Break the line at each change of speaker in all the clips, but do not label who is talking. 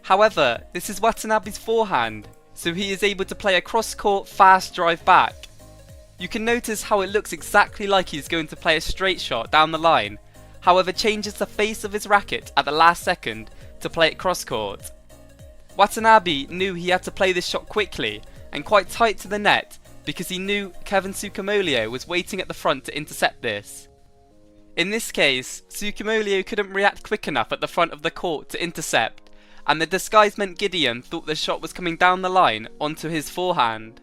However, this is Watanabe's forehand, so he is able to play a cross-court fast drive back. You can notice how it looks exactly like he's going to play a straight shot down the line, however changes the face of his racket at the last second to play it cross-court. Watanabe knew he had to play this shot quickly and quite tight to the net because he knew Kevin Sukamolio was waiting at the front to intercept this. In this case, Sukamolio couldn't react quick enough at the front of the court to intercept, and the disguisement Gideon thought the shot was coming down the line onto his forehand.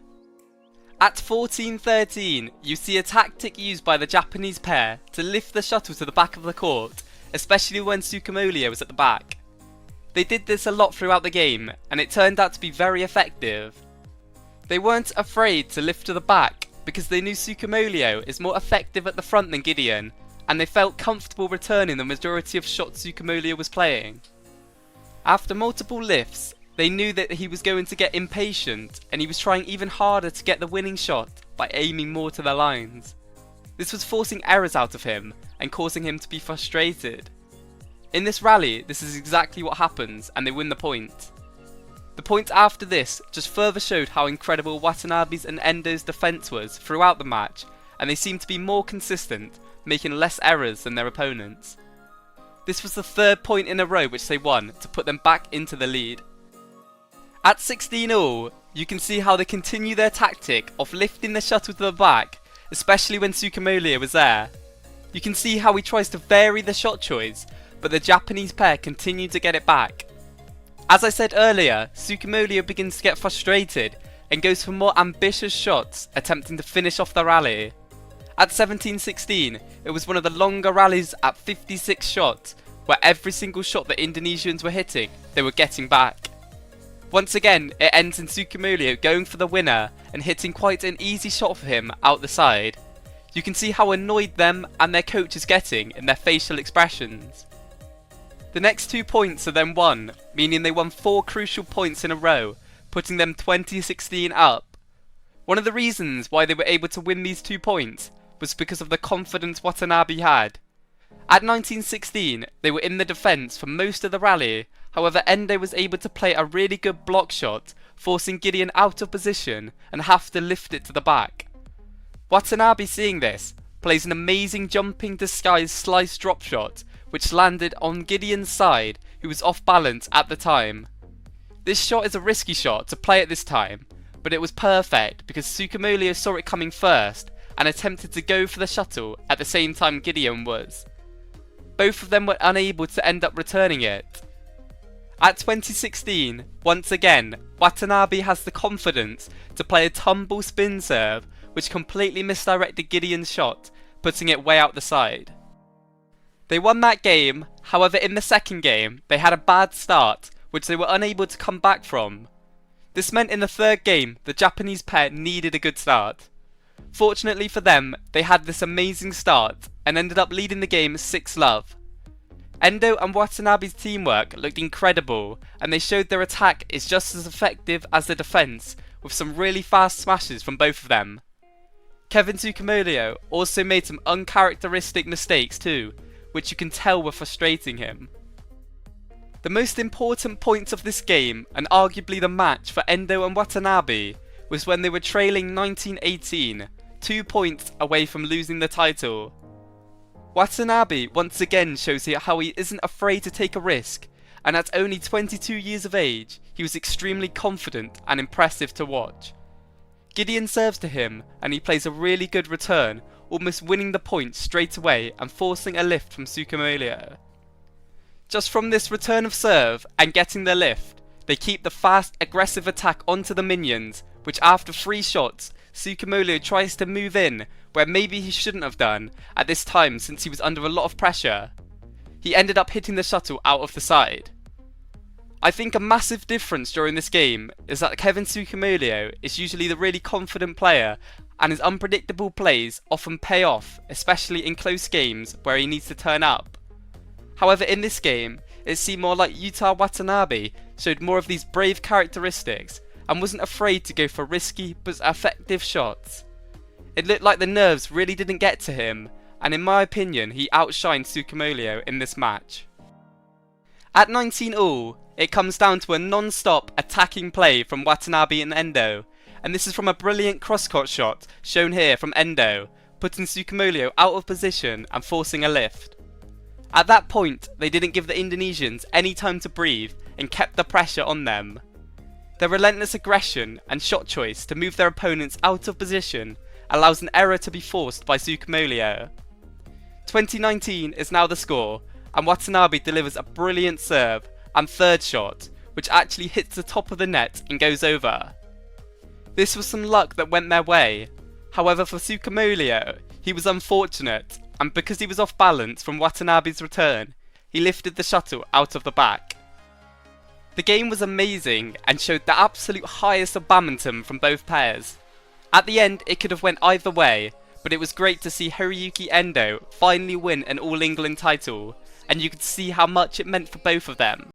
At 14-13, you see a tactic used by the Japanese pair to lift the shuttle to the back of the court, especially when Sukamolio was at the back. They did this a lot throughout the game, and it turned out to be very effective. They weren't afraid to lift to the back because they knew Sukamolio is more effective at the front than Gideon, and they felt comfortable returning the majority of shots Sukamolio was playing. After multiple lifts, they knew that he was going to get impatient, and he was trying even harder to get the winning shot by aiming more to the lines. This was forcing errors out of him and causing him to be frustrated. In this rally, this is exactly what happens, and they win the point. The point after this just further showed how incredible Watanabe's and Endo's defense was throughout the match, and they seemed to be more consistent, making less errors than their opponents. This was the third point in a row which they won to put them back into the lead. At 16-all, you can see how they continue their tactic of lifting the shuttle to the back, especially when Sukamolio was there. You can see how he tries to vary the shot choice, but the Japanese pair continue to get it back. As I said earlier, Sukamolio begins to get frustrated and goes for more ambitious shots, attempting to finish off the rally. At 17-16, it was one of the longer rallies at 56 shots, where every single shot the Indonesians were hitting, they were getting back. Once again, it ends in Sukamolio going for the winner and hitting quite an easy shot for him out the side. You can see how annoyed them and their coach is getting in their facial expressions. The next 2 points are then won, meaning they won 4 crucial points in a row, putting them 20-16 up. One of the reasons why they were able to win these 2 points was because of the confidence Watanabe had. At 19-16, they were in the defence for most of the rally, however Endo was able to play a really good block shot, forcing Gideon out of position and have to lift it to the back. Watanabe, seeing this, plays an amazing jumping disguised slice drop shot, which landed on Gideon's side, who was off balance at the time. This shot is a risky shot to play at this time, but it was perfect because Sukamolio saw it coming first and attempted to go for the shuttle at the same time Gideon was. Both of them were unable to end up returning it. At 20-16, once again, Watanabe has the confidence to play a tumble spin serve, which completely misdirected Gideon's shot, putting it way out the side. They won that game, however in the second game, they had a bad start, which they were unable to come back from. This meant in the third game, the Japanese pair needed a good start. Fortunately for them, they had this amazing start, and ended up leading the game 6-love. Endo and Watanabe's teamwork looked incredible, and they showed their attack is just as effective as the defence, with some really fast smashes from both of them. Kevin Sukamolio also made some uncharacteristic mistakes too, which you can tell were frustrating him. The most important point of this game, and arguably the match for Endo and Watanabe, was when they were trailing 19-18, 2 points away from losing the title. Watanabe once again shows here how he isn't afraid to take a risk, and at only 22 years of age, he was extremely confident and impressive to watch. Gideon serves to him, and he plays a really good return, almost winning the point straight away and forcing a lift from Sukamolio. Just from this return of serve and getting the lift, they keep the fast aggressive attack onto the minions, which after 3 shots, Sukamolio tries to move in where maybe he shouldn't have done at this time since he was under a lot of pressure. He ended up hitting the shuttle out of the side. I think a massive difference during this game is that Kevin Sukamolio is usually the really confident player, and his unpredictable plays often pay off, especially in close games where he needs to turn up. However, in this game, it seemed more like Yuta Watanabe showed more of these brave characteristics and wasn't afraid to go for risky but effective shots. It looked like the nerves really didn't get to him, and in my opinion he outshined Sukamolio in this match. At 19 all, it comes down to a non-stop attacking play from Watanabe and Endo, and this is from a brilliant cross-court shot shown here from Endo, putting Sukamuljo out of position and forcing a lift. At that point, they didn't give the Indonesians any time to breathe and kept the pressure on them. Their relentless aggression and shot choice to move their opponents out of position allows an error to be forced by Sukamuljo. 20-19 is now the score, and Watanabe delivers a brilliant serve and third shot, which actually hits the top of the net and goes over. This was some luck that went their way. However, for Sukamuljo, he was unfortunate, and because he was off balance from Watanabe's return, he lifted the shuttle out of the back. The game was amazing and showed the absolute highest of badminton from both pairs. At the end, it could have went either way, but it was great to see Hiroyuki Endo finally win an All England title, and you could see how much it meant for both of them.